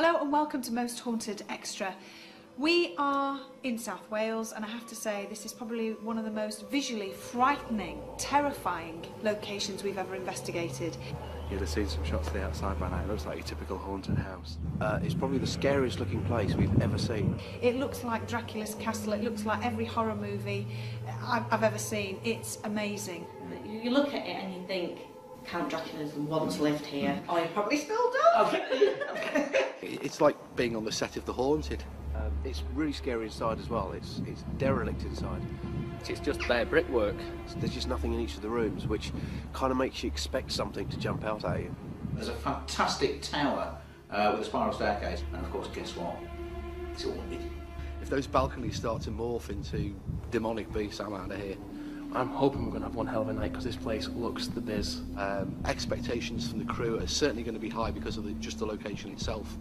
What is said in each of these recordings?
Hello and welcome to Most Haunted Extra. We are in South Wales and I have to say this is probably one of the most visually frightening, terrifying locations we've ever investigated. You'd have seen some shots of the outside by now. It looks like your typical haunted house. It's probably the scariest looking place we've ever seen. It looks like Dracula's castle, it looks like every horror movie I've ever seen. It's amazing. You look at it and you think, Count Dracula's once lived here. Oh, he probably still does. It's like being on the set of The Haunted. It's really scary inside as well. It's derelict inside. It's just bare brickwork. There's just nothing in each of the rooms, which kind of makes you expect something to jump out at you. There's a fantastic tower with a spiral staircase, and of course, guess what? It's haunted. If those balconies start to morph into demonic beasts, I'm out of here. I'm hoping we're going to have one hell of a night because this place looks the biz. Expectations from the crew are certainly going to be high because of just the location itself.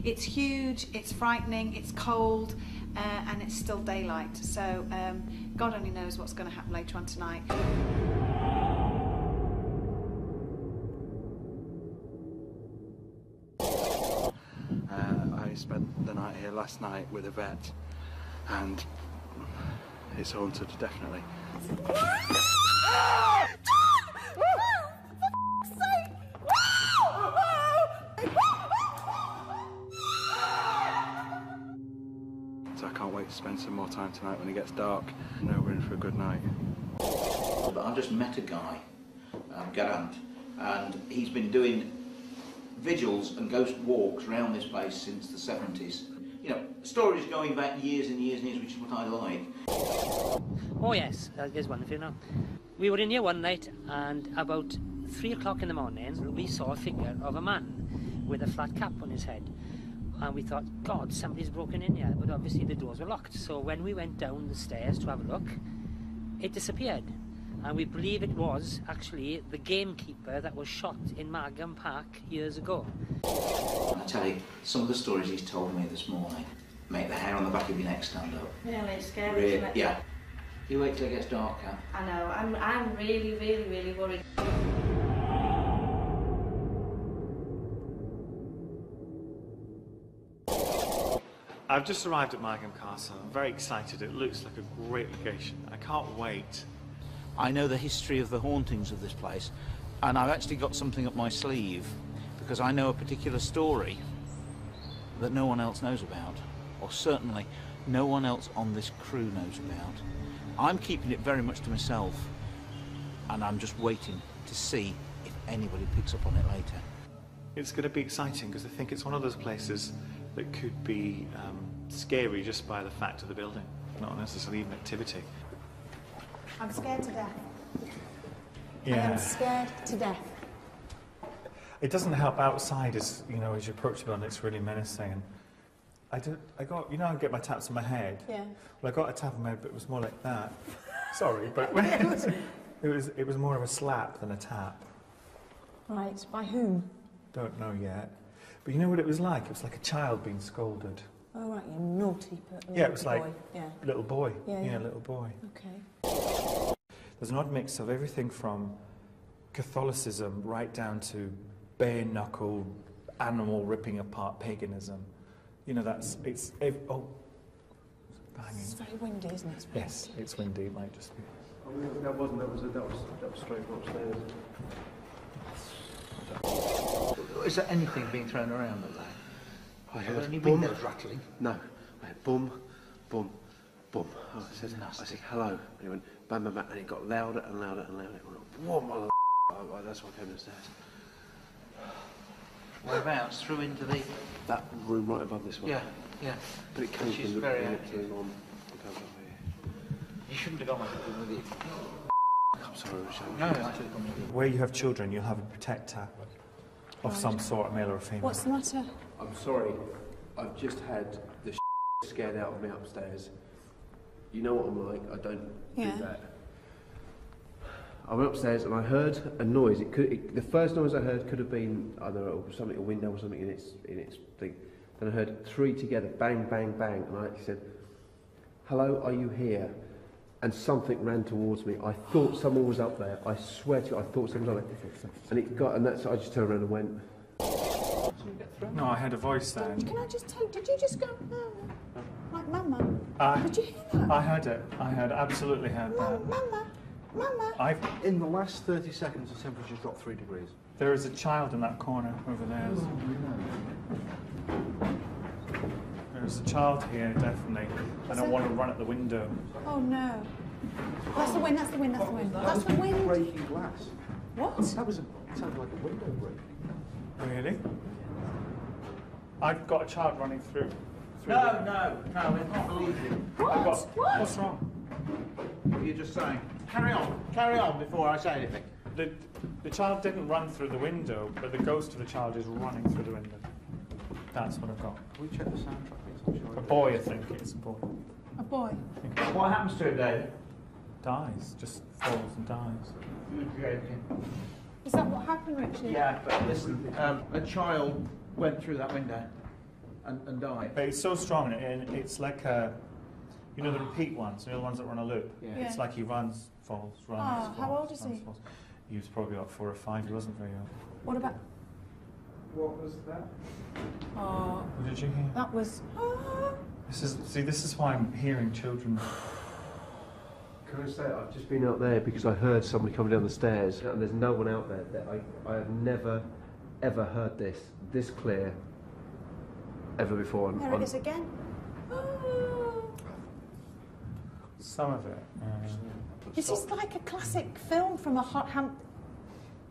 It's huge, it's frightening, it's cold, and it's still daylight. So God only knows what's going to happen later on tonight. I spent the night here last night with a vet, and it's haunted, definitely. So I can't wait to spend some more time tonight when it gets dark. I know we're in for a good night. But I've just met a guy, Garant, and he's been doing vigils and ghost walks around this place since the 70s. You know, stories going back years and years and years, which is what I like. Oh yes, there's one if you know. We were in here one night and about 3 o'clock in the morning we saw a figure of a man with a flat cap on his head. And we thought, God, somebody's broken in here, but obviously the doors were locked. So when we went down the stairs to have a look, it disappeared. And we believe it was actually the gamekeeper that was shot in Margam Park years ago. I tell you, some of the stories he's told me this morning make the hair on the back of your neck stand up. Really, it's scary, isn't it? Yeah. You wait till it gets darker. I know, I'm really, really, really worried. I've just arrived at Margam Castle. I'm very excited. It looks like a great location. I can't wait. I know the history of the hauntings of this place, and I've actually got something up my sleeve because I know a particular story that no one else knows about, or certainly no one else on this crew knows about. I'm keeping it very much to myself, and I'm just waiting to see if anybody picks up on it later. It's going to be exciting because I think it's one of those places that could be scary just by the fact of the building, not necessarily even activity. I'm scared to death. Yeah. I am scared to death. It doesn't help outside as you approach the building. It's really menacing. And I got I get my taps on my head. Yeah. Well, I got a tap on my head, but it was more like that. Sorry, but it was more of a slap than a tap. Right, by whom? Don't know yet. But you know what it was like? It was like a child being scolded. Oh right, you naughty little Yeah, it was like boy. Yeah. Little boy. Yeah. Little boy. Okay. There's an odd mix of everything from Catholicism right down to bare knuckle animal ripping apart paganism. You know, it's banging. It's very windy, isn't it? Yes, it's windy. It might just be. Oh, no, that was straight upstairs. Is there anything being thrown around like that? I heard any boom. windows rattling? No, I heard boom, boom, boom. I said hello, and he went bam, bam, bam, and it got louder and louder and louder. It went, whoa, that's why I came downstairs. Whereabouts? Through into the... That room right above this one. Yeah. But it came She's from very the active. room on. It comes up here. You shouldn't have gone with it with you. I'm sorry, Michelle. No, I should have gone with you. Where you have children, you'll have a protector of some sort, a male or a female. What's the matter? I'm sorry, I've just had the scared out of me upstairs. You know what I'm like, I don't do that. I went upstairs and I heard a noise. The first noise I heard could have been either a window or something in its thing. Then I heard 3 together, bang, bang, bang, and I actually said, "Hello, are you here?" And something ran towards me. I thought someone was up there. I swear to you, I thought someone was up there. And I just turned around and went. So you get round? No, I had a voice then. Can I just tell? Did you just go like Mama? Did you hear that? I heard it. I had absolutely heard that. Mama, Mama. In the last 30 seconds, the temperature's dropped 3 degrees. There is a child in that corner over there. There's a child here, definitely. I don't want to run at the window. Oh no. That's the wind, that's the wind, that's the wind. That's the wind. Breaking glass. What? That sounded like a window break. Really? I've got a child running through. No, I can't believe you. What? What's wrong? What are you just saying? Carry on before I say anything. The child didn't run through the window, but the ghost of the child is running through the window. That's what I've got. Can we check the soundtrack? I'm sure A boy, I think it's a boy. A boy. What happens to it, David? Dies, just falls and dies. Is that what happened, Richard? Yeah, but listen, a child went through that window and died. But it's so strong, and it's like a, you know, the repeat ones, you know, the ones that run a loop. Yeah. It's like he runs, falls, runs. Oh, falls, how old is he? falls. He was probably about 4 or 5. He wasn't very old. What about? What was that? Oh. What did you hear? That was. This is why I'm hearing children. Can I say, I've just been out there because I heard somebody coming down the stairs, and there's no one out there. I have never, ever heard this clear ever before. There it is again. Oh. Some of it. This is like a classic film from a hot ham.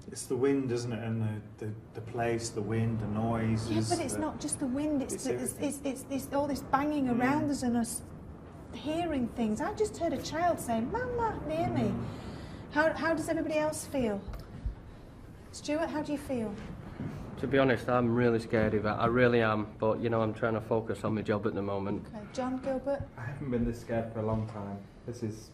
It's the wind, isn't it? And the place, the wind, the noise. Yeah, but it's not just the wind. It's all this banging around us and us hearing things. I just heard a child saying, "Mama," near me. How does everybody else feel? Stuart, how do you feel? To be honest, I'm really scared of it. I really am. But, you know, I'm trying to focus on my job at the moment. Okay, John Gilbert? I haven't been this scared for a long time. This is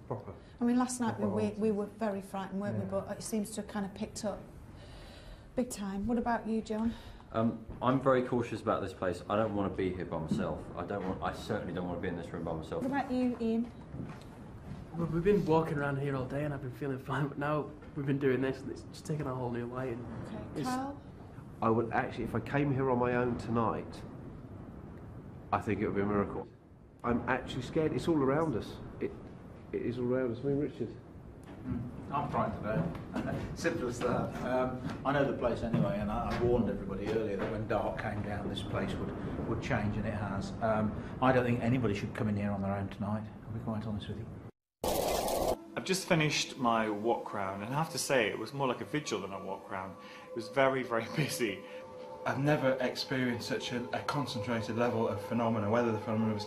proper. I mean, last night we were very frightened, weren't we? But it seems to have kind of picked up big time. What about you, John? I'm very cautious about this place. I don't want to be here by myself. I certainly don't want to be in this room by myself. What about you, Ian? Well, we've been walking around here all day and I've been feeling fine, but now we've been doing this and it's just taken a whole new light. Okay, Carl? I would actually, if I came here on my own tonight, I think it would be a miracle. I'm actually scared. It's all around us. It is all around us. I mean, Richard. I'm frightened today. Simple as that. I know the place anyway, and I warned everybody earlier that when dark came down, this place would change, and it has. I don't think anybody should come in here on their own tonight. I'll be quite honest with you. I've just finished my walk round, and I have to say it was more like a vigil than a walk round. It was very, very busy. I've never experienced such a concentrated level of phenomena, whether the phenomena was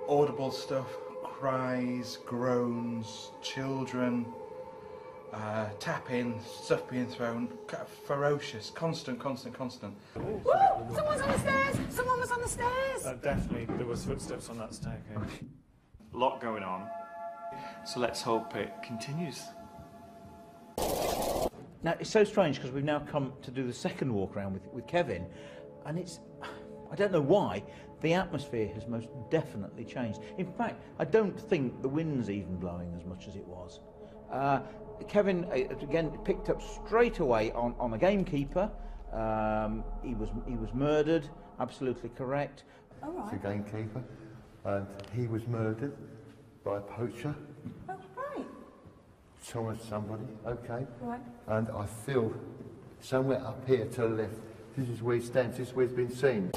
audible stuff, cries, groans, children, tapping, stuff being thrown, ferocious, constant. Woo! Someone's on the stairs! Someone was on the stairs! Definitely, there was footsteps on that staircase. A lot going on, so let's hope it continues. Now, it's so strange because we've now come to do the second walk around with Kevin, and it's, I don't know why, the atmosphere has most definitely changed. In fact, I don't think the wind's even blowing as much as it was. Kevin, again, picked up straight away on a gamekeeper. He was murdered, absolutely correct. All right. It's a gamekeeper, and he was murdered by a poacher. Oh, right. Somebody, okay. Right. And I feel somewhere up here to the left, this is where he stands, this is where he's been seen.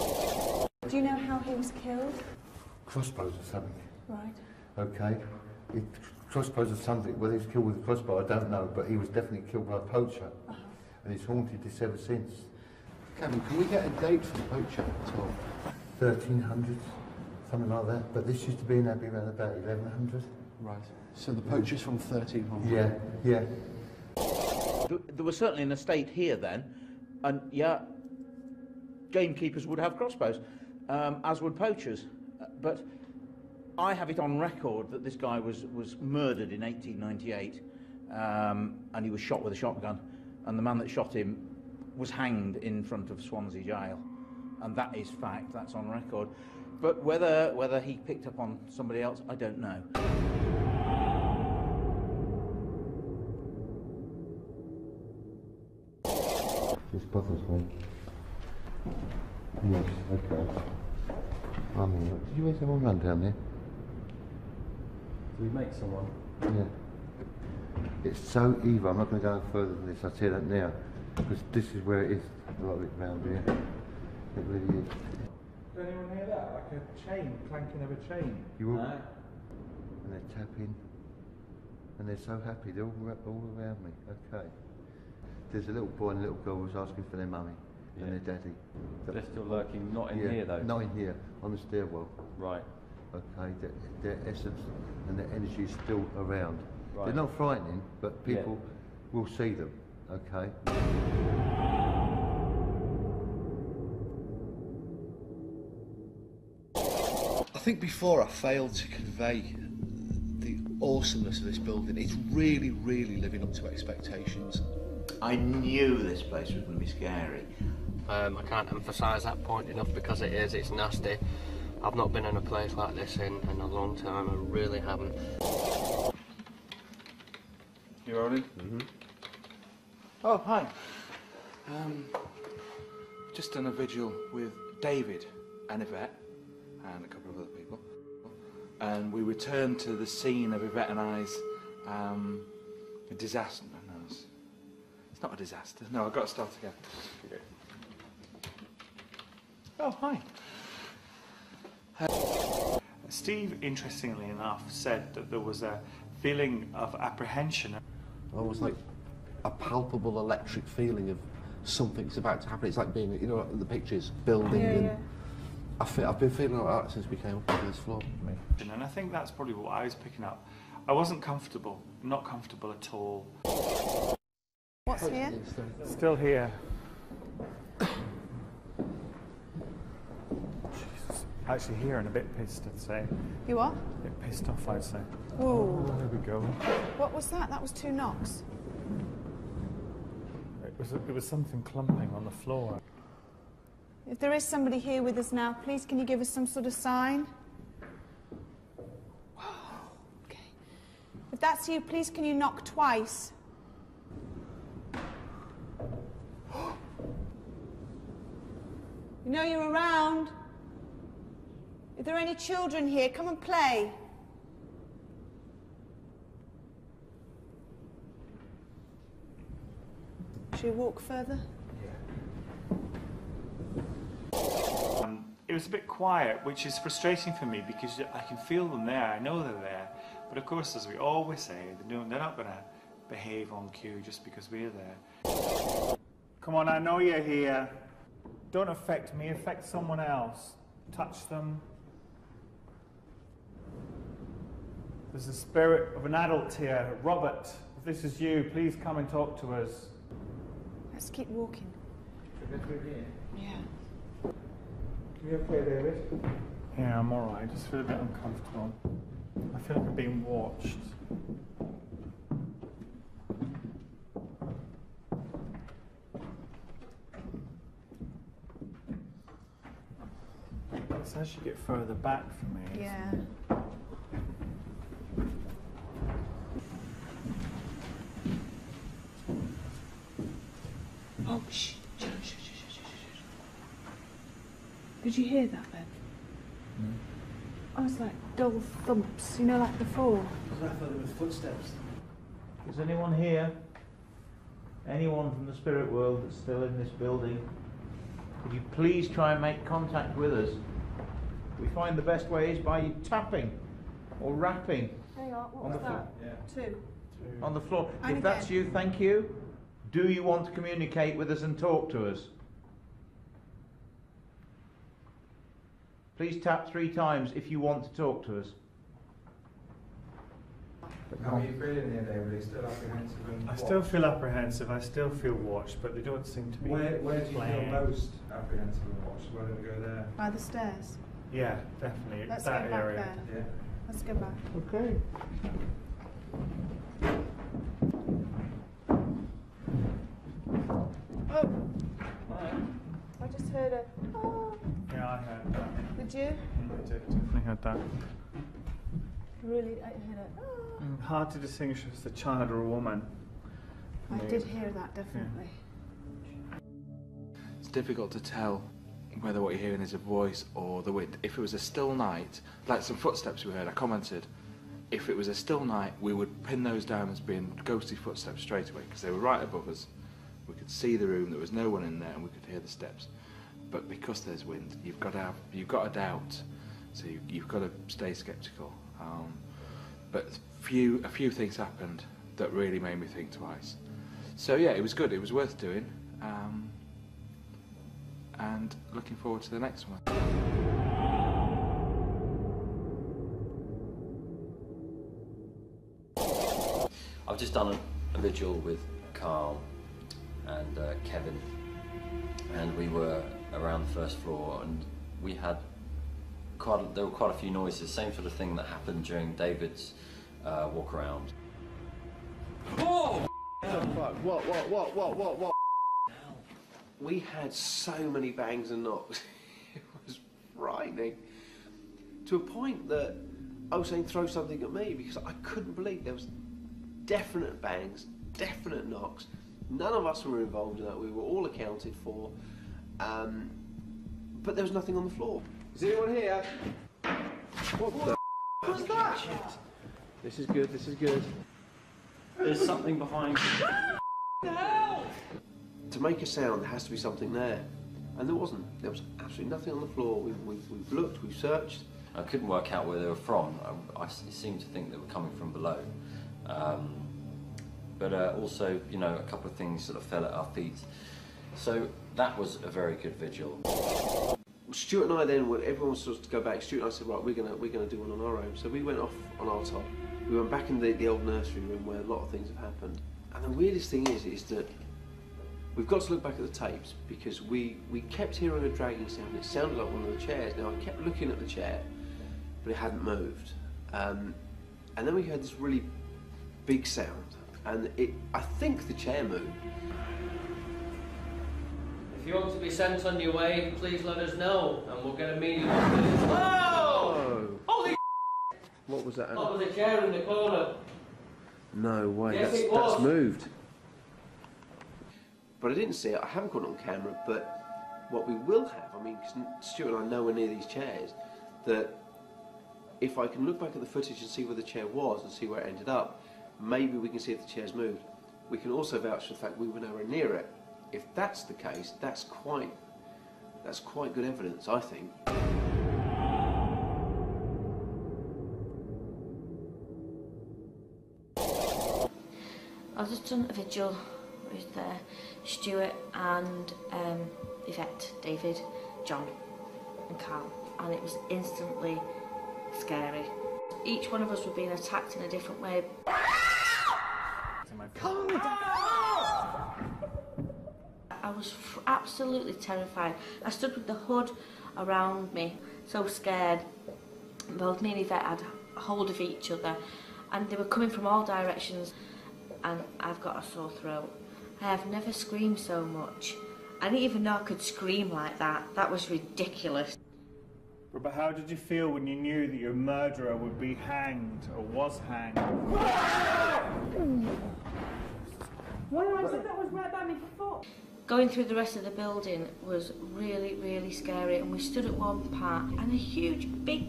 Do you know how he was killed? Crossbows or something. Right. Okay. Crossbows or something, whether he's killed with a crossbow, I don't know, but he was definitely killed by a poacher. And he's haunted this ever since. Kevin, can we get a date for the poacher at all? 1300s, something like that. But this used to be in Abbey around about 1100. Right. So the poacher's from 1300? Yeah. There was certainly an estate here then, and yeah, gamekeepers would have crossbows, as would poachers. But I have it on record that this guy was murdered in 1898, and he was shot with a shotgun, and the man that shot him was hanged in front of Swansea Jail, and that is fact, that's on record. But whether he picked up on somebody else, I don't know. This bothers me. Yes, okay. Mummy, did you ever someone run down there? Do we make someone? Yeah. It's so evil. I'm not going to go further than this. I'll tell you that now. Because this is where it is, a lot of it round here. It really is. Did anyone hear that? Like a chain, clanking of a chain? You all? And they're tapping. And they're so happy. They're all around me. Okay. There's a little boy and a little girl who's asking for their mummy and their daddy. They're still lurking, not in here though? Not in here, on the stairwell. Right. Okay, their essence and their energy is still around. Right. They're not frightening, but people will see them, okay? I think before I failed to convey the awesomeness of this building. It's really, really living up to expectations. I knew this place was going to be scary. I can't emphasise that point enough because it is, it's nasty. I've not been in a place like this in a long time, I really haven't. You rolling? Mm-hmm. Oh, hi. Just done a vigil with David and Yvette and a couple of other people. And we returned to the scene of Yvette and I's a disaster. No, it's not a disaster. No, I've got to start again. Oh, hi. Steve, interestingly enough, said that there was a feeling of apprehension. Almost like a palpable electric feeling of something's about to happen. It's like being, you know, the pictures building. Yeah. I've been feeling like that since we came up to this floor. And I think that's probably what I was picking up. I wasn't comfortable, not comfortable at all. What's here? Still here. Actually here and a bit pissed, I'd say. You what? A bit pissed off, I'd say. Whoa. Oh, there we go. What was that? That was 2 knocks. It was something clumping on the floor. If there is somebody here with us now, please can you give us some sort of sign? Okay. If that's you, please can you knock twice? You know you're around. If there are any children here, come and play. Should we walk further? It was a bit quiet, which is frustrating for me because I can feel them there, I know they're there. But of course, as we always say, they're not going to behave on cue just because we're there. Come on, I know you're here. Don't affect me, affect someone else. Touch them. There's the spirit of an adult here. Robert, if this is you, please come and talk to us. Let's keep walking. Should we go through here? Yeah. You okay, David? Yeah, I'm alright. I just feel a bit uncomfortable. I feel like I'm being watched. It's as you get further back from me. Yeah. Oh, shh. Did you hear that, Ben? I was like dull thumps, you know, like before. I thought it was footsteps. Is anyone here? Anyone from the spirit world that's still in this building? Could you please try and make contact with us? We find the best way is by tapping or rapping Hang on, what on was the floor. that? 2. On the floor. And If that's again. you, thank you. Do you want to communicate with us and talk to us? Please tap 3 times if you want to talk to us. How are you feeling here, David? Are you still apprehensive? And I still feel apprehensive, I still feel watched, but they don't seem to be Where do you playing. feel most apprehensive and watched? Why don't we go there? By the stairs. Yeah, definitely. Let's that go back area. there. Yeah. Let's go back. Okay. Oh! I just heard a... Oh. Yeah, I heard that. Did you? I definitely heard that. Really, I heard a... Oh. Hard to distinguish if it's a child or a woman. I did hear that, definitely. It's difficult to tell whether what you're hearing is a voice or the wind. If it was a still night, like some footsteps we heard, I commented, if it was a still night, we would pin those down as being ghostly footsteps straight away, because they were right above us. We could see the room, there was no one in there, and we could hear the steps. But because there's wind, you've got to doubt, so you've got to stay sceptical. But a few things happened that really made me think twice. So yeah, it was good, it was worth doing, and looking forward to the next one. I've just done a vigil with Carl and Kevin, and we were around the first floor, and we had there were quite a few noises, same sort of thing that happened during David's walk around. Oh! What? We had so many bangs and knocks. It was frightening. To a point that I was saying throw something at me, because I couldn't believe there was definite bangs, definite knocks. None of us were involved in that. We were all accounted for. But there was nothing on the floor. Is anyone here? What the was that? This is good, this is good. There's something behind you. To make a sound, there has to be something there. And there wasn't. There was absolutely nothing on the floor. We've looked, we've searched. I couldn't work out where they were from. I seemed to think they were coming from below. But also, you know, a couple of things sort of fell at our feet. So that was a very good vigil. Stuart and I then, when everyone was supposed to go back, Stuart and I said, right, we're gonna do one on our own. So we went off on our top. We went back in the old nursery room where a lot of things have happened. And the weirdest thing is that we've got to look back at the tapes, because we kept hearing a dragging sound. It sounded like one of the chairs. Now I kept looking at the chair, but it hadn't moved. And then we heard this really big sound, and I think the chair moved. If you want to be sent on your way, please let us know, and we'll get a meeting. Whoa! Holy! What was that? That was a chair in the corner. No way, Yes, that's moved. But I didn't see it, I haven't got it on camera, but what we will have, I mean, because Stuart and I are nowhere near these chairs, that if I can look back at the footage and see where the chair was and see where it ended up, maybe we can see if the chair's moved. We can also vouch for the fact we were nowhere near it. If that's the case, that's quite good evidence, I think. I've just done a vigil with Stuart and Yvette, David, John and Carl, and it was instantly scary. Each one of us were being attacked in a different way. Calm down. I was absolutely terrified. I stood with the hood around me, so scared. Both me and Yvette had hold of each other, and they were coming from all directions, and I've got a sore throat. I have never screamed so much. I didn't even know I could scream like that. That was ridiculous. But how did you feel when you knew that your murderer would be hanged, or was hanged? Well, I said that was right by my foot. Going through the rest of the building was really, really scary, and we stood at one part, and a huge, big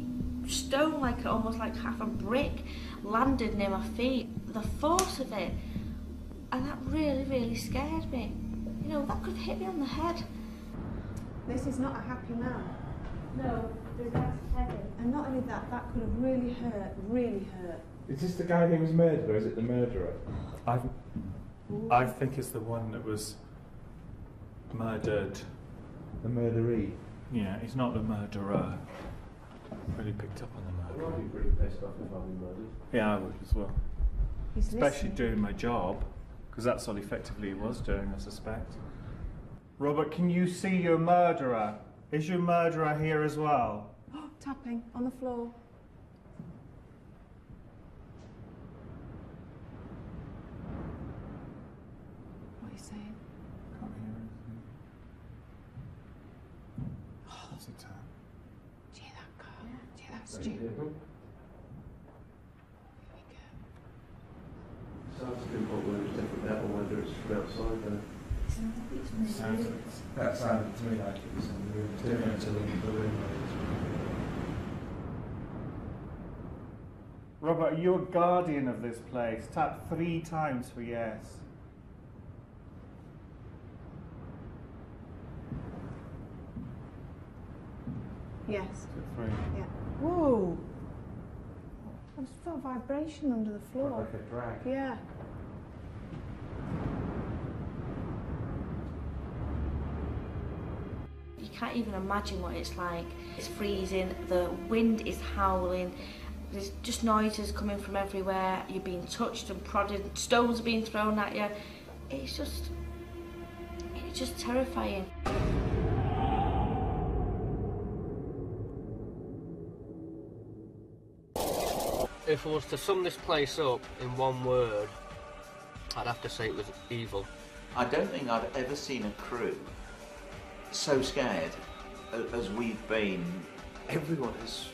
stone, almost like half a brick, landed near my feet. The force of it, and that really, really scared me. You know, that could have hit me on the head. This is not a happy man. No, that's heavy. And not only that, that could have really hurt. Is this the guy who was murdered, or is it the murderer? I think it's the one that was murdered. The murderee? Yeah, he's not the murderer. Really picked up on the murder. I'd be pretty pissed off if I'd been murdered. Yeah, I would as well. He's Especially listening. doing my job, because that's what effectively he was doing, I suspect. Robert, can you see your murderer? Is your murderer here as well? Tapping on the floor. What are you saying? Can't hear anything. Oh, that's a tap. Do you hear that, Carl? Do you hear that, Stu? So I have to pinpoint whether it's definitely that or whether it's from outside there. That sounded to me like it was in the room too. Robert, are you a guardian of this place? Tap 3 times for yes. Yes. 3. Yeah. Whoa! I just felt vibration under the floor. Like a drag. Yeah. You can't even imagine what it's like. It's freezing, the wind is howling, there's just noises coming from everywhere, you're being touched and prodded, stones are being thrown at you. It's just terrifying. If I was to sum this place up in one word, I'd have to say it was evil. I don't think I've ever seen a crew so scared as we've been. Everyone has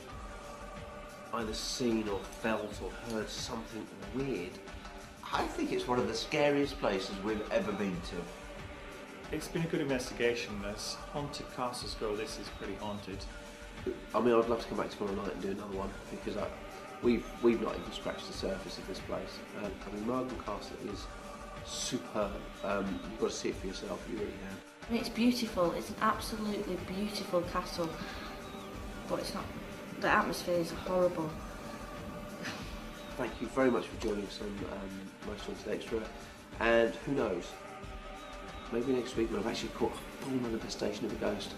either seen or felt or heard something weird. I think it's one of the scariest places we've ever been to. It's been a good investigation. As haunted castles go, this is pretty haunted. I mean, I'd love to come back tomorrow night and do another one because we've not even scratched the surface of this place. I mean, Margam Castle is superb. You've got to see it for yourself. You really have. And it's beautiful. It's an absolutely beautiful castle, but it's not. The atmosphere is horrible. Thank you very much for joining us on Most Haunted Extra. And who knows, maybe next week we'll have actually caught a full manifestation of a ghost.